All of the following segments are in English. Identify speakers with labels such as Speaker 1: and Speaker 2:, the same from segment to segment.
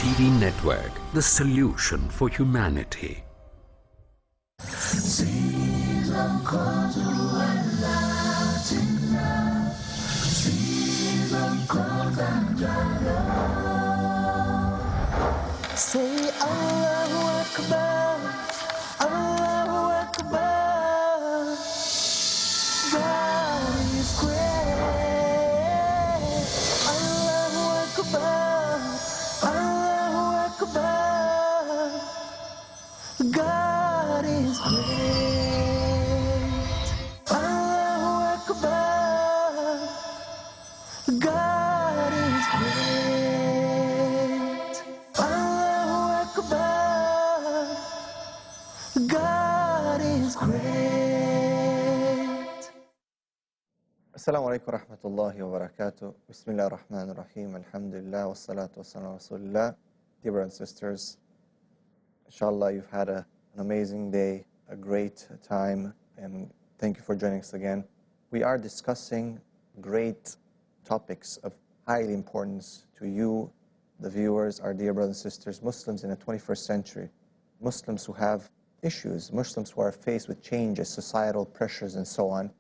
Speaker 1: TV network, the solution for humanity.
Speaker 2: Say Allahu Akbar, Allahu Akbar. God is great. Allahu Akbar, Allahu Akbar. God is great. Allahu Akbar. God is great. Allahu Akbar. God is great.
Speaker 3: Assalamu alaikum wa rahmatullahi wa barakatuh. Bismillah ar-Rahman ar-Rahim. Alhamdulillah wa salatu wa salam wa rasulillah. Dear brothers and sisters, inshallah you've had an amazing day, a great time, and thank you for joining us again. We are discussing great topics of highly importance to you, the viewers, our dear brothers and sisters, Muslims in the 21st century, Muslims who have issues, Muslims who are faced with changes, societal pressures, and so on.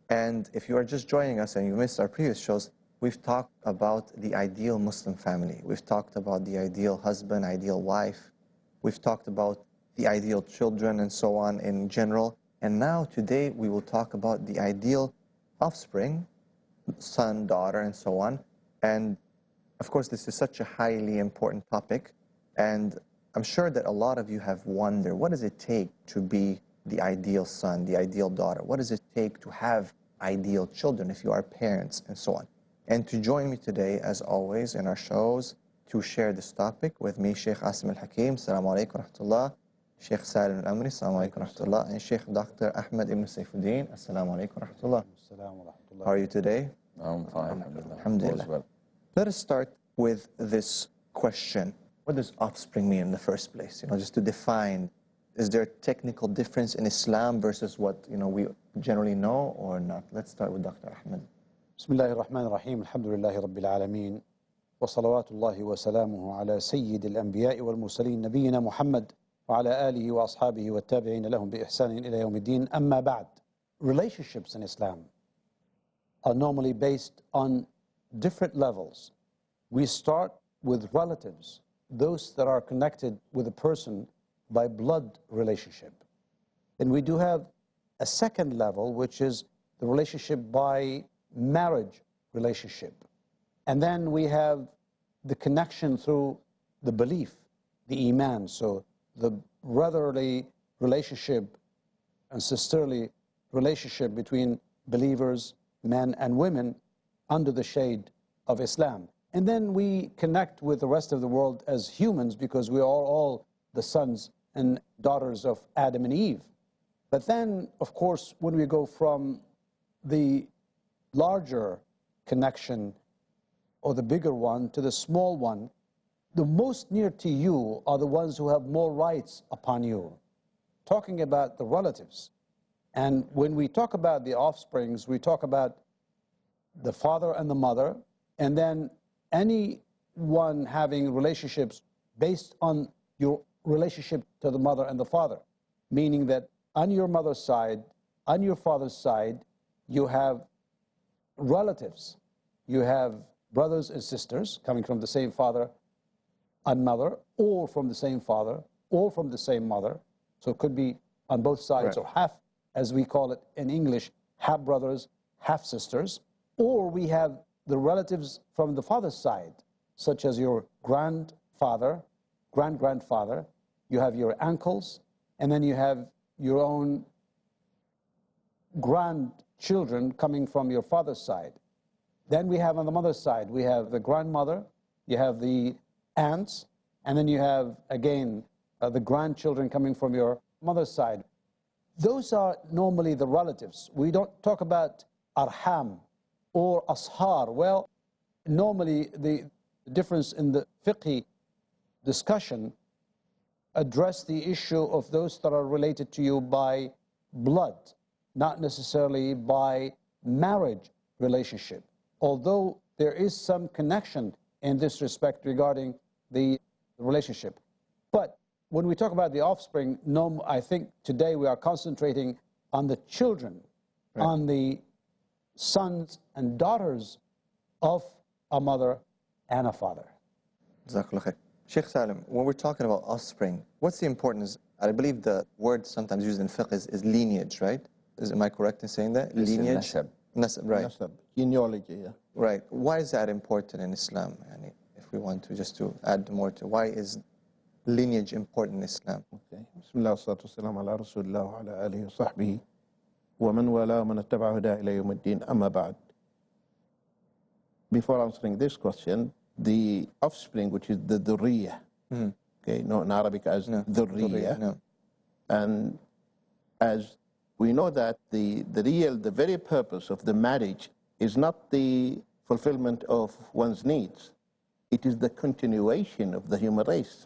Speaker 3: And if you are just joining us and you missed our previous shows, we've talked about the ideal Muslim family. We've talked about the ideal husband, ideal wife. We've talked about the ideal children and so on in general. And now today we will talk about the ideal offspring, son, daughter, and so on. And of course, this is such a highly important topic. And I'm sure that a lot of you have wondered, what does it take to be the ideal son, the ideal daughter? What does it take to have ideal children if you are parents and so on? And to join me today, as always, in our shows, to share this topic with me, Sheikh Asim al-Hakim, Assalamu alaikum wa rahmatullah, Sheikh Salim al-Amri, Assalamu alaikum wa rahmatullah, and Sheikh Dr. Ahmed ibn Saifuddin, Assalamu alaikum wa rahmatullah. How are you today?
Speaker 4: I'm fine,
Speaker 3: Alhamdulillah.
Speaker 4: Well.
Speaker 3: Let us start with this question. What does offspring mean in the first place? Just to define, is there a technical difference in Islam versus what we generally know or not? Let's start with Dr. Ahmed.
Speaker 5: Bismillahir Rahmanir Rahim. Alhamdulillahi Rabbil Alameen. Wa salawatullahi wa salamuhu ala sayyidil anbiya'i wal mursaleen nabiyyina Muhammad wa ala alihi wa ashabihi wa tabi'ina lahum bi ihsanin ila yawmiddin. Amma ba'd. Relationships in Islam are normally based on different levels. We start with relatives, those that are connected with a person by blood relationship. Then we do have a second level, which is the relationship by marriage relationship. And then we have the connection through the belief, the iman, so the brotherly relationship and sisterly relationship between believers, men and women, under the shade of Islam. And then we connect with the rest of the world as humans because we are all the sons and daughters of Adam and Eve. But then, of course, when we go from the larger connection or the bigger one to the small one, the most near to you are the ones who have more rights upon you. Talking about the relatives. And when we talk about the offsprings, we talk about the father and the mother, and then anyone having relationships based on your relationship to the mother and the father, meaning that on your mother's side, on your father's side, you have relatives. You have brothers and sisters coming from the same father and mother, or from the same father, or from the same mother. So it could be on both sides, right, or half, as we call it in English, half brothers, half sisters. Or we have the relatives from the father's side, such as your grandfather, grandfather, you have your uncles, and then you have your own grandchildren coming from your father's side. Then we have on the mother's side, we have the grandmother, you have the aunts, and then you have, again, the grandchildren coming from your mother's side. Those are normally the relatives. We don't talk about arham or ashar. Well, normally the difference in the fiqh discussion address the issue of those that are related to you by blood, not necessarily by marriage relationship. Although there is some connection in this respect regarding the relationship. But when we talk about the offspring, no, I think today we are concentrating on the children, on the sons and daughters of a mother and a father.
Speaker 3: Jazakallah khair. Sheikh Salim, when we're talking about offspring, what's the importance? I believe the word sometimes used in fiqh is lineage, right? Am I correct in saying that?
Speaker 4: It's
Speaker 3: Lineage?
Speaker 4: nasab.
Speaker 3: Nasab, right.
Speaker 6: Nasab, genealogy, yeah.
Speaker 3: Right. Why is that important in Islam? Yani, if we want to just to add more to, why is lineage important in Islam?
Speaker 6: Okay. Bismillah wassalatu wassalamu ala rasulillah wa ala alihi wa sahbihi wa man wala man ittaba huda ila yawm ad-din amma ba'd. Before answering this question, the offspring, which is the dhurriya, okay, known in Arabic as dhurriya,
Speaker 3: No.
Speaker 6: and as we know that the very purpose of the marriage is not the fulfillment of one's needs. It is the continuation of the human race.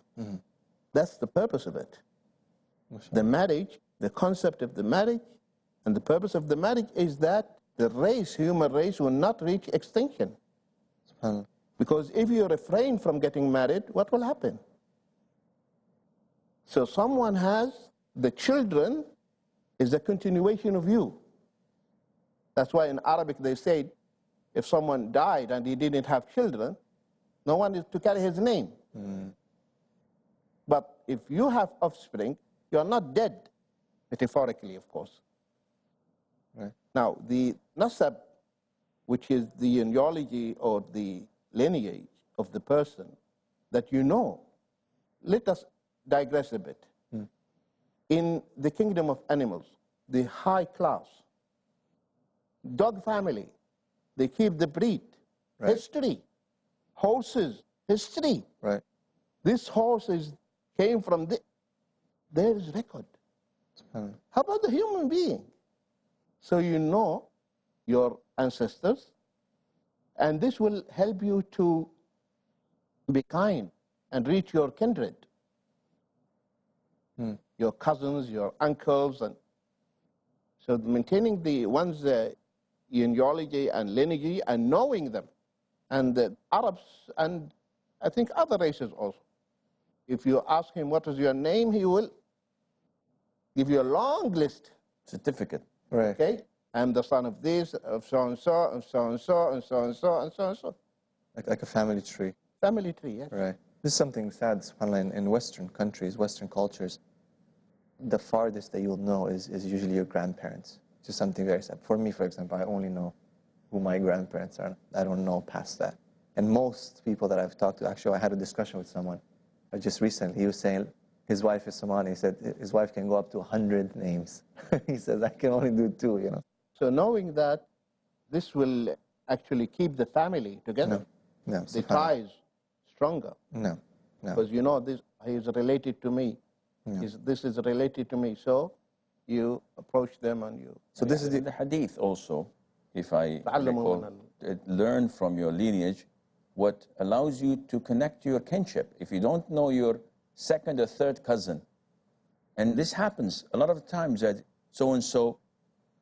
Speaker 6: That's the purpose of it. The marriage, the concept of the marriage, and the purpose of the marriage is that the race, human race, will not reach extinction.
Speaker 3: SubhanAllah.
Speaker 6: Because if you refrain from getting married, what will happen? So someone has the children is a continuation of you. That's why in Arabic they say if someone died and he didn't have children, no one is to carry his name. But if you have offspring, you are not dead, metaphorically, of course.
Speaker 3: Right.
Speaker 6: Now, the nasab, which is the genealogy or the lineage of the person that you know, let us digress a bit. In the kingdom of animals, the high class, dog family, they keep the breed, history, horses, history.
Speaker 3: Right.
Speaker 6: This horse came from there is record.
Speaker 3: SubhanAllah.
Speaker 6: How about the human being? So you know your ancestors, and this will help you to be kind and reach your kindred, your cousins, your uncles, and so maintaining the one's genealogy and lineage and knowing them, and the Arabs and I think other races also. If you ask him what is your name, he will give you a long list.
Speaker 4: Certificate.
Speaker 3: Right.
Speaker 6: Okay, I'm the son of this, of so and so, and so and so, and so and so, and so and so.
Speaker 3: Like a family tree.
Speaker 6: Family tree, yes.
Speaker 3: Right. This is something sad, subhanAllah, in Western countries, Western cultures. The farthest that you'll know is usually your grandparents. It's just something very sad. For me, for example, I only know who my grandparents are. I don't know past that. And most people that I've talked to, actually, I had a discussion with someone just recently. He was saying his wife is Somali. He said his wife can go up to 100 names. He says, I can only do 2, you know.
Speaker 6: So knowing that this will actually keep the family together,
Speaker 3: No,
Speaker 6: the
Speaker 3: subhanAllah.
Speaker 6: ties stronger.
Speaker 3: No.
Speaker 6: Because you know this, he is related to me. This is related to me. So you approach them and you.
Speaker 3: So this is
Speaker 4: In the hadith also, if I recall, learn from your lineage what allows you to connect to your kinship. If you don't know your second or third cousin, and this happens a lot of times that so-and-so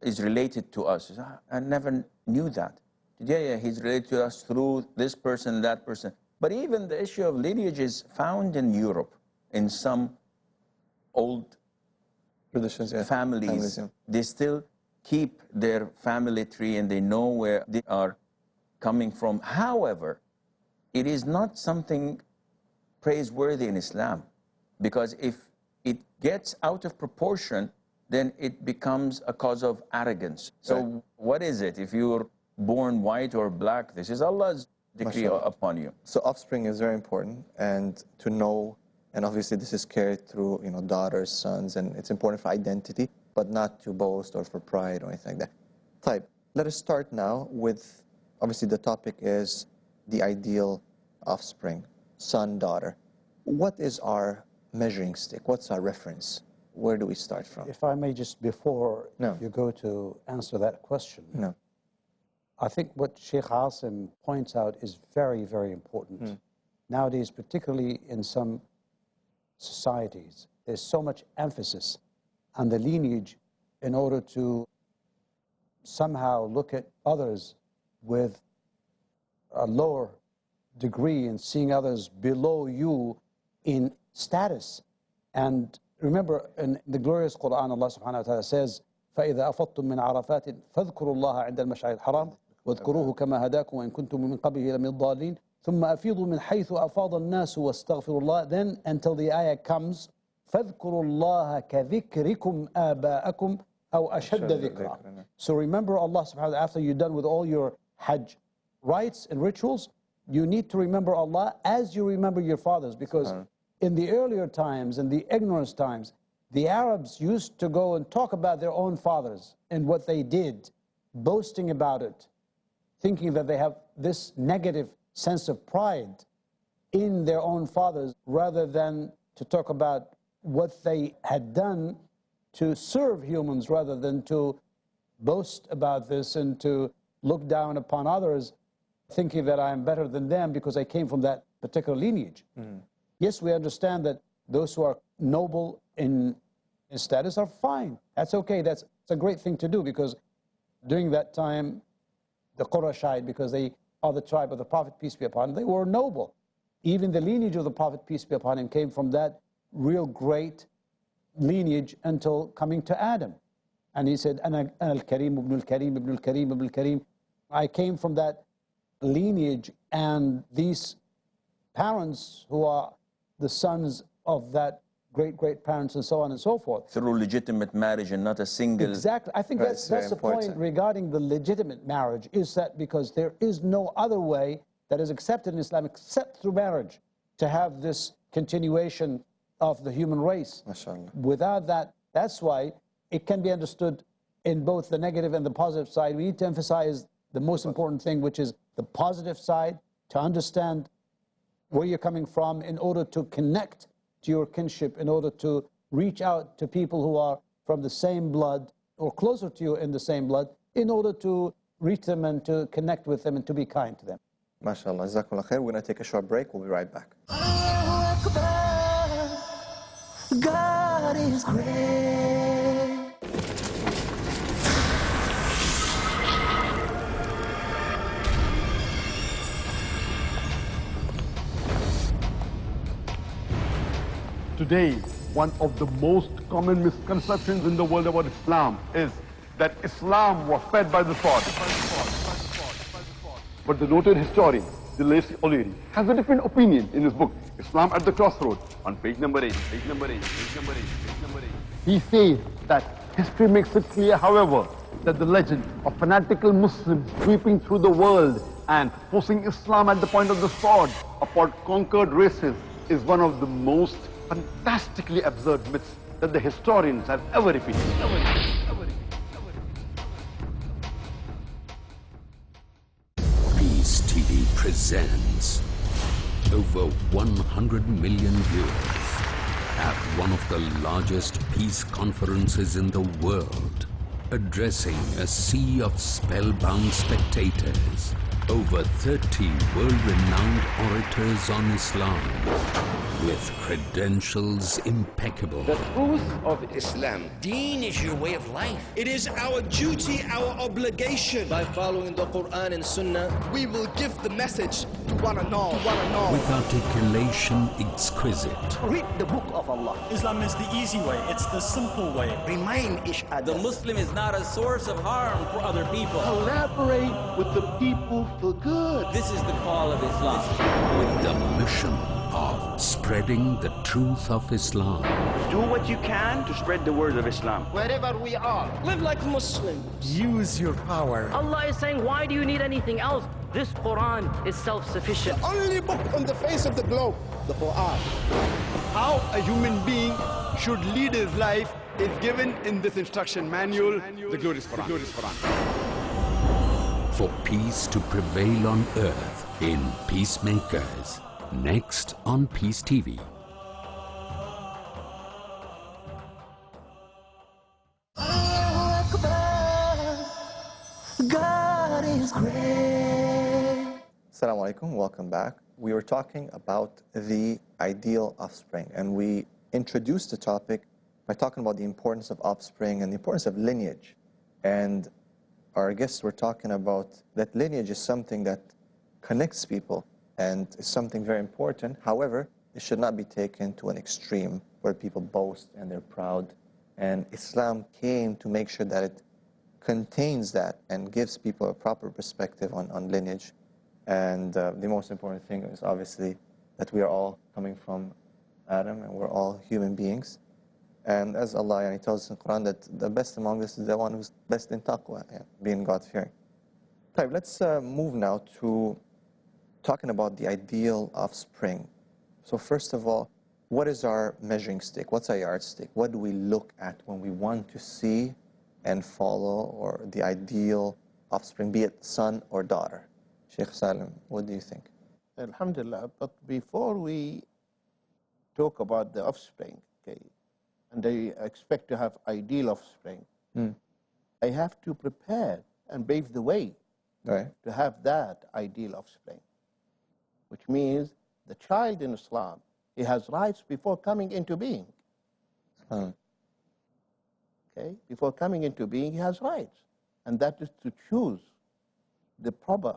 Speaker 4: is related to us. I never knew that. Yeah, he's related to us through this person, that person. But even the issue of lineage is found in Europe, in some old
Speaker 3: Traditions, yeah.
Speaker 4: families.
Speaker 3: yeah.
Speaker 4: They still keep their family tree and they know where they are coming from. However, it is not something praiseworthy in Islam, because if it gets out of proportion, then it becomes a cause of arrogance. So what is it? If you're born white or black, this is Allah's decree upon you.
Speaker 3: So offspring is very important, and to know, and obviously this is carried through, you know, daughters, sons, and it's important for identity, but not to boast or for pride or anything like that. Type. Let us start now with, obviously the topic is the ideal offspring, son, daughter. What is our measuring stick? What's our reference? Where do we start from?
Speaker 5: If I may just, before you go to answer that question, I think what Sheikh Asim points out is very, very important. Nowadays, particularly in some societies, there's so much emphasis on the lineage in order to somehow look at others with a lower degree and seeing others below you in status. And remember, in the glorious Quran, Allah subhanahu wa ta'ala says, فَإِذَا أَفَضْتُم مِّنْ عَرَفَاتٍ فَاذْكُرُوا اللَّهَ عِنْدَ الْمَشْعَرِ الْحَرَامِ واذكروه كما هداكم وإن كنتم من قبله لمن الضالين ثم أفيضوا من حيث أفاض الناس واستغفروا الله. Then until the ayah comes, فاذكروا الله كذكركم آباءكم أو أشد ذكرا. So remember Allah subhanahu wa ta'ala after you're done with all your Hajj rites and rituals. You need to remember Allah as you remember your fathers, because in the earlier times, in the ignorance times, the Arabs used to go and talk about their own fathers and what they did, boasting about it, thinking that they have this negative sense of pride in their own fathers, rather than to talk about what they had done to serve humans, rather than to boast about this and to look down upon others, thinking that I am better than them because I came from that particular lineage. Yes, we understand that those who are noble in status are fine. That's okay. That's a great thing to do, because during that time, the Qurayshite, because they are the tribe of the Prophet, peace be upon him, they were noble. Even the lineage of the Prophet, peace be upon him, came from that real great lineage until coming to Adam. And he said, Ana al-Karim ibn al-Karim ibn al-Karim ibn al-Karim. I came from that lineage, and these parents who are the sons of that great parents and so on and so forth.
Speaker 4: Through legitimate marriage and not a single...
Speaker 5: Exactly. I think that's the point regarding the legitimate marriage, is that because there is no other way that is accepted in Islam except through marriage to have this continuation of the human race.
Speaker 3: MashaAllah.
Speaker 5: Without that, that's why it can be understood in both the negative and the positive side. We need to emphasize the most important thing, which is the positive side, to understand where you're coming from in order to connect to your kinship, in order to reach out to people who are from the same blood or closer to you in the same blood, in order to reach them and to connect with them and to be kind to them.
Speaker 3: MashaAllah. Jazakumullah khair. We're going to take a short break. We'll be right back.
Speaker 2: Allahu Akbar. God is great.
Speaker 7: Today, one of the most common misconceptions in the world about Islam is that Islam was fed by the sword. But the noted historian, Dilesi O'Leary, has a different opinion in his book, Islam at the Crossroads, on page number 8. He says that history makes it clear, however, that the legend of fanatical Muslims sweeping through the world and forcing Islam at the point of the sword upon conquered races is one of the most fantastically absurd myths that the historians have ever repeated.
Speaker 1: Peace TV presents over 100 million viewers at one of the largest peace conferences in the world, addressing a sea of spellbound spectators. Over 30 world-renowned orators on Islam with credentials impeccable.
Speaker 8: The truth of Islam.
Speaker 9: Deen is your way of life. It is our duty, our obligation. By following the Quran and Sunnah, we will give the message to one and all.
Speaker 1: With articulation exquisite.
Speaker 8: Read the book of Allah.
Speaker 10: Islam is the easy way. It's the simple way.
Speaker 8: Remind each other.
Speaker 9: The Muslim is not a source of harm for other people.
Speaker 6: Collaborate with the people for good.
Speaker 9: This is the call of Islam.
Speaker 1: With the mission of spreading the truth of Islam.
Speaker 11: Do what you can to spread the word of Islam.
Speaker 6: Wherever we are.
Speaker 9: Live like Muslims.
Speaker 10: Use your power.
Speaker 12: Allah is saying, why do you need anything else? This Quran is self-sufficient.
Speaker 9: The only book on the face of the globe, the Quran.
Speaker 7: How a human being should lead his life is given in this instruction manual, the glorious Quran.
Speaker 1: For peace to prevail on earth in Peacemakers. Next on Peace TV.
Speaker 2: Allahu Akbar. God is great.
Speaker 3: Assalamu alaikum, welcome back. We were talking about the ideal offspring, and we introduced the topic by talking about the importance of offspring and the importance of lineage. And our guests were talking about that lineage is something that connects people and is something very important. However, it should not be taken to an extreme where people boast and they're proud. And Islam came to make sure that it contains that and gives people a proper perspective on lineage. And the most important thing is obviously that we are all coming from Adam and we're all human beings. And as Allah tells us in the Quran that the best among us is the one who's best in taqwa, being God-fearing. Let's move now to talking about the ideal offspring. So first of all, what is our measuring stick? What's our yardstick? What do we look at when we want to see and follow or the ideal offspring, be it son or daughter? Sheikh Salim, what do you think?
Speaker 6: Alhamdulillah, but before we talk about the offspring, okay, and I expect to have ideal offspring, I have to prepare and pave the way to have that ideal offspring, which means the child in Islam, he has rights before coming into being. Okay, before coming into being, he has rights, and that is to choose the proper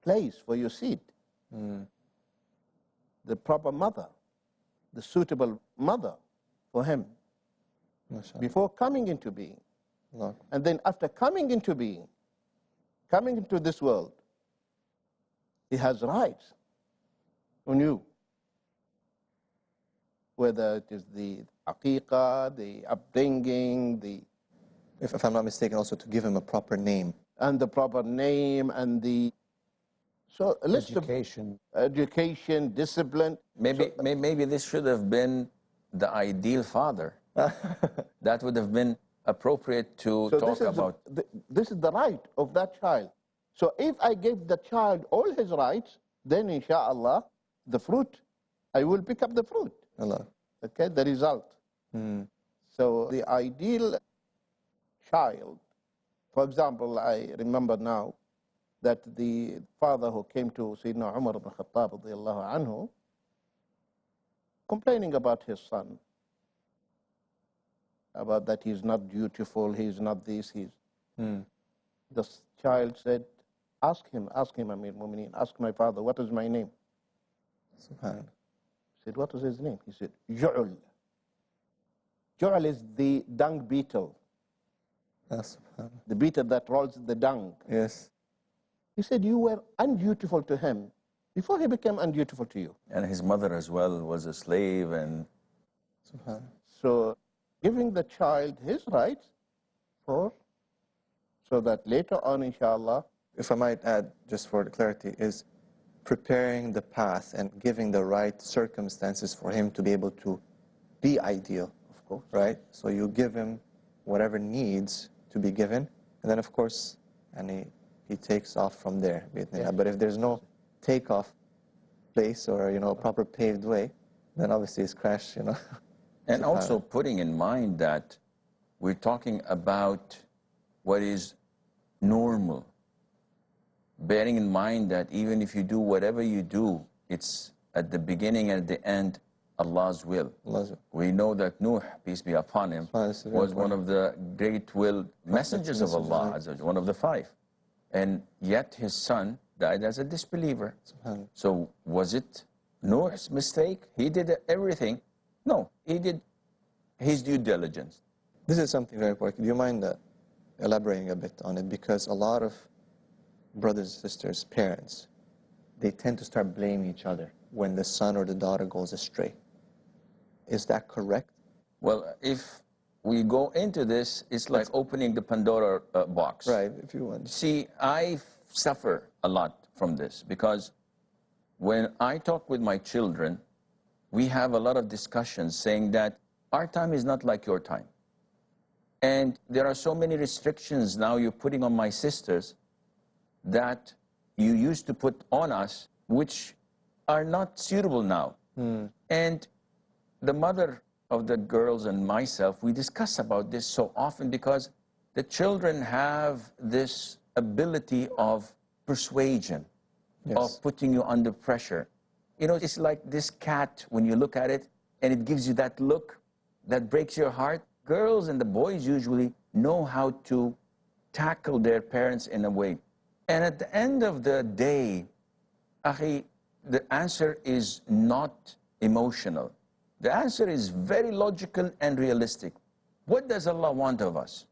Speaker 6: place for your seed, the proper mother, the suitable mother for him before coming into being. And then after coming into being, coming into this world, he has rights on you, whether it is the aqiqah, the upbringing,
Speaker 3: if I'm not mistaken, also to give him a proper name.
Speaker 6: And the proper name and the education, discipline.
Speaker 4: Maybe this should have been the ideal father. That would have been appropriate to talk about.
Speaker 6: This is the right of that child. So if I give the child all his rights, then inshallah, the fruit, I will pick up the fruit. Okay, the result. So the ideal child, for example, I remember now that the father who came to Sayyidina Umar ibn Khattab radiyallahu anhu, complaining about his son, about that he's not dutiful, he's not this, the child said, ask him, Amir Mu'mineen, ask my father, what is my name?
Speaker 3: Subhanallah.
Speaker 6: He said, what is his name? He said, Ju'ul. Ju'ul is the dung beetle. The beetle that rolls the dung.
Speaker 3: Yes.
Speaker 6: He said, you were undutiful to him before he became undutiful to you.
Speaker 4: And his mother as well was a slave. And
Speaker 6: so giving the child his rights so that later on, inshallah.
Speaker 3: If I might add, just for clarity, is preparing the path and giving the right circumstances for him to be able to be ideal,
Speaker 6: of course.
Speaker 3: Right? So you give him whatever needs to be given, and then of course, and he takes off from there. Yeah. But if there's no takeoff place or proper paved way, then obviously it's crash.
Speaker 4: And also putting in mind that we're talking about what is normal. Bearing in mind that even if you do whatever you do, it's at the beginning and at the end Allah's will. We know that Nuh, peace be upon him, was one of the great-willed messengers of Allah, one of the 5. And yet his son died as a disbeliever. So was it Nuh's mistake? He did everything. No, he did his due diligence.
Speaker 3: This is something very important. Do you mind elaborating a bit on it? Because a lot of brothers, sisters, parents, they tend to start blaming each other when the son or the daughter goes astray. Is that correct?
Speaker 4: Well, if we go into this, it's like opening the Pandora box.
Speaker 3: Right, if you want.
Speaker 4: See, I suffer a lot from this because when I talk with my children, we have a lot of discussions saying that our time is not like your time. And there are so many restrictions now you're putting on my sisters that you used to put on us, which are not suitable now. And the mother of the girls and myself, we discuss about this so often because the children have this ability of persuasion, of putting you under pressure. It's like this cat, when you look at it, and it gives you that look that breaks your heart. Girls and the boys usually know how to tackle their parents in a way. And at the end of the day, akhi, the answer is not emotional. The answer is very logical and realistic. What does Allah want of us?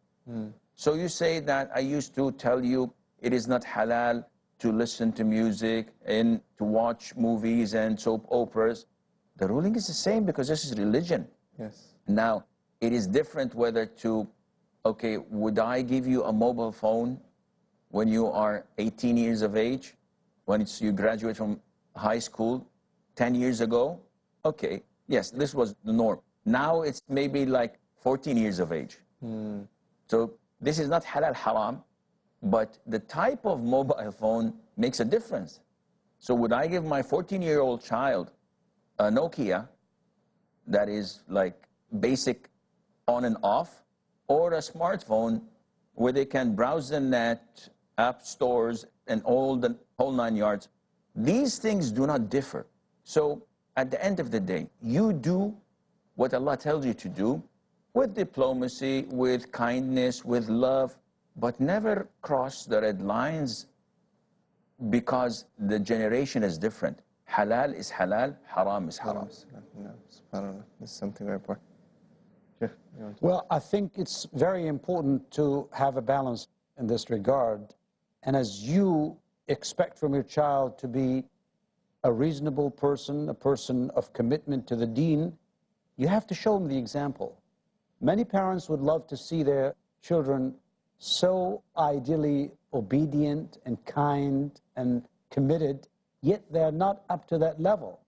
Speaker 4: So you say that I used to tell you it is not halal to listen to music and to watch movies and soap operas. The ruling is the same because this is religion.
Speaker 3: Yes.
Speaker 4: Now, it is different whether to, okay, would I give you a mobile phone when you are 18 years of age, when you graduate from high school 10 years ago? Okay, yes, this was the norm. Now it's maybe like 14 years of age. So this is not halal haram, but the type of mobile phone makes a difference. So would I give my 14-year-old child a Nokia that is like basic on and off, or a smartphone where they can browse the net, app stores, and all the whole 9 yards? These things do not differ. So at the end of the day, you do what Allah tells you to do with diplomacy, with kindness, with love, but never cross the red lines because the generation is different. Halal is halal, haram is haram.
Speaker 3: No, subhanAllah. This is something very important. Yeah,
Speaker 5: well, I think it's very important to have a balance in this regard. And as you expect from your child to be a reasonable person, a person of commitment to the deen, you have to show them the example. Many parents would love to see their children so ideally obedient and kind and committed, yet they're not up to that level.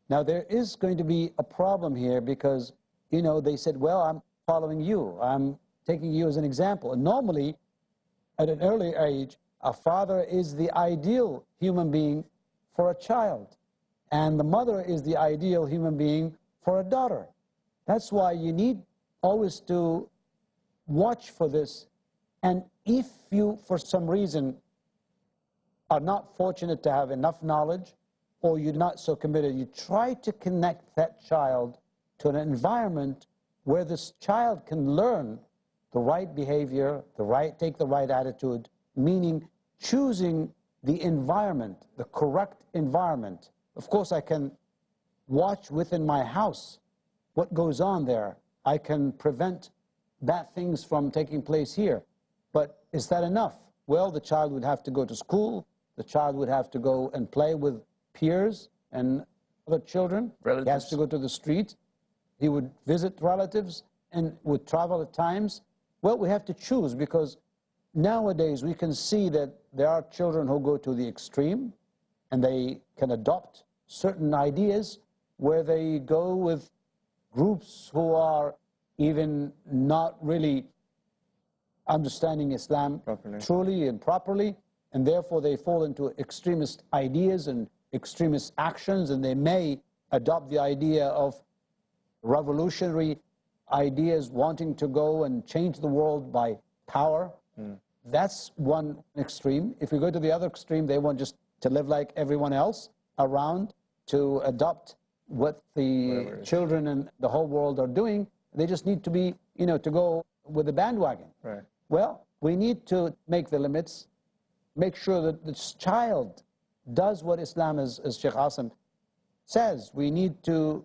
Speaker 5: Now, there is going to be a problem here because, you know, they said, well, I'm following you. I'm taking you as an example. And normally, at an early age, a father is the ideal human being for a child, and the mother is the ideal human being for a daughter. That's why you need always to watch for this. And if you, for some reason, are not fortunate to have enough knowledge, or you're not so committed, you try to connect that child to an environment where this child can learn the right behavior, take the right attitude, meaning choosing the environment, the correct environment. Of course, I can watch within my house what goes on there. I can prevent bad things from taking place here. But is that enough? Well, the child would have to go to school. The child would have to go and play with peers and other children.
Speaker 4: Relatives.
Speaker 5: He has to go to the street. He would visit relatives and would travel at times. Well, we have to choose, because nowadays we can see that there are children who go to the extreme and they can adopt certain ideas where they go with groups who are even not really understanding Islam truly and properly, and therefore they fall into extremist ideas and extremist actions, and they may adopt the idea of revolutionary ideas, wanting to go and change the world by power. That's one extreme. If we go to the other extreme, they want just to live like everyone else around, to adopt what the children and the whole world are doing. They just need to be, you know, to go with the bandwagon.
Speaker 3: Right.
Speaker 5: Well, we need to make the limits, make sure that this child does what Islam is, as Sheikh Asim says. We need to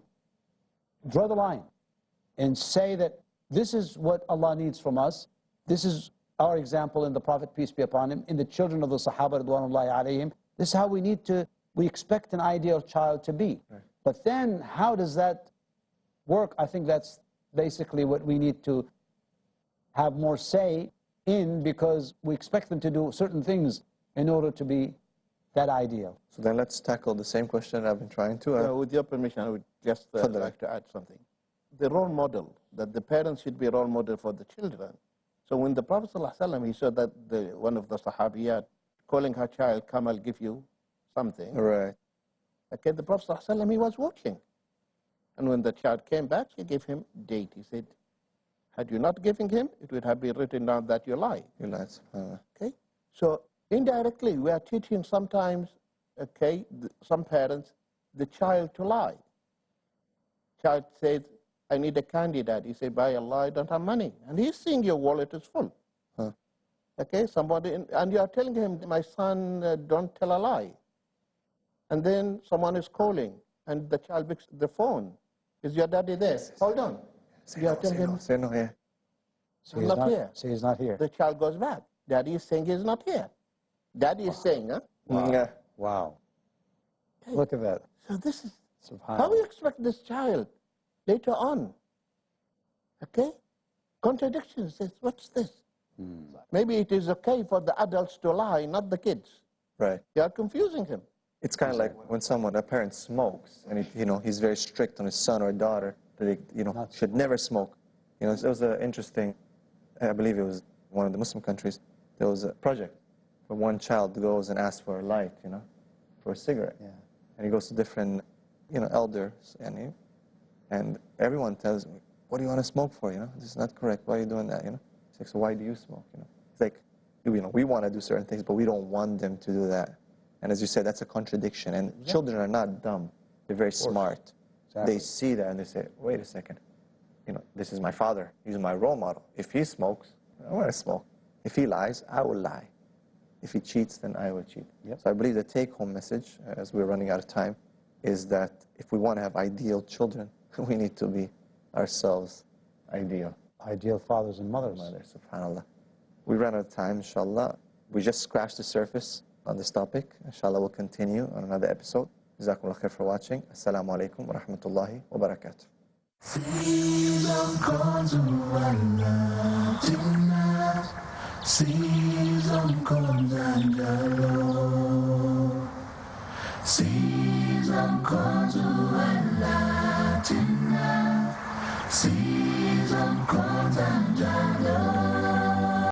Speaker 5: draw the line and say that this is what Allah needs from us. This is our example in the Prophet, peace be upon him, in the children of the Sahaba, Ridwanullahi alayhim. This is how we expect an ideal child to be. Right. But then, how does that work? I think that's basically what we need to have more say in, because we expect them to do certain things in order to be that ideal.
Speaker 3: So then let's tackle the same question I've been trying to.
Speaker 6: With your permission, I would just like to add something. The role model, that the parents should be role model for the children. So when the Prophet ﷺ, he saw that one of the Sahabiyat calling her child, come, I'll give you something.
Speaker 3: Right.
Speaker 6: Okay, the Prophet ﷺ, he was watching. And when the child came back, he gave him date. He said, had you not given him, it would have been written down that you lie.
Speaker 3: You lied.
Speaker 6: Okay? So indirectly, we are teaching sometimes, okay, some parents, the child to lie. Child says, I need a candy, Dad. He said, by Allah, I don't have money. And he's seeing your wallet is full. Okay, somebody, and you are telling him, my son, don't tell a lie. And then someone is calling, and the child picks the phone. Is your daddy there? Hold on.
Speaker 3: Say no, say no, yeah.
Speaker 6: He's not here.
Speaker 5: Say he's not here.
Speaker 6: The child goes back. Daddy is saying he's not here. Daddy is saying, huh?
Speaker 5: Wow.
Speaker 3: Yeah.
Speaker 5: Wow.
Speaker 6: Okay.
Speaker 5: Look at that.
Speaker 6: So this is,
Speaker 5: Subhanallah.
Speaker 6: how do you expect this child later on? Okay? Contradiction says, what's this? Maybe it is okay for the adults to lie, not the kids.
Speaker 3: Right.
Speaker 6: You are confusing him.
Speaker 3: It's kind of like when a parent smokes, and he's very strict on his son or daughter that they, should never smoke. It was an interesting, I believe it was one of the Muslim countries, there was a project where one child goes and asks for a light, for a cigarette.
Speaker 5: Yeah.
Speaker 3: And he goes to different, elders, and everyone tells him, what do you want to smoke for, This is not correct. Why are you doing that, It's like, so why do you smoke, It's like, we want to do certain things, but we don't want them to do that. And as you said, that's a contradiction. And children are not dumb. They're very smart. Exactly. They see that and they say, wait a second. This is my father. He's my role model. If he smokes, I want to smoke. If he lies, I will lie. If he cheats, then I will cheat.
Speaker 5: Yep.
Speaker 3: So I believe the take-home message, as we're running out of time, is that if we want to have ideal children, we need to be ourselves ideal.
Speaker 5: Ideal fathers and mothers.
Speaker 3: SubhanAllah. We ran out of time, inshallah. We just scratched the surface on this topic. Inshallah, we'll continue on another episode. Jazakumullah khair for watching. Assalamu alaikum wa rahmatullahi wa barakatuh.
Speaker 2: Season comes and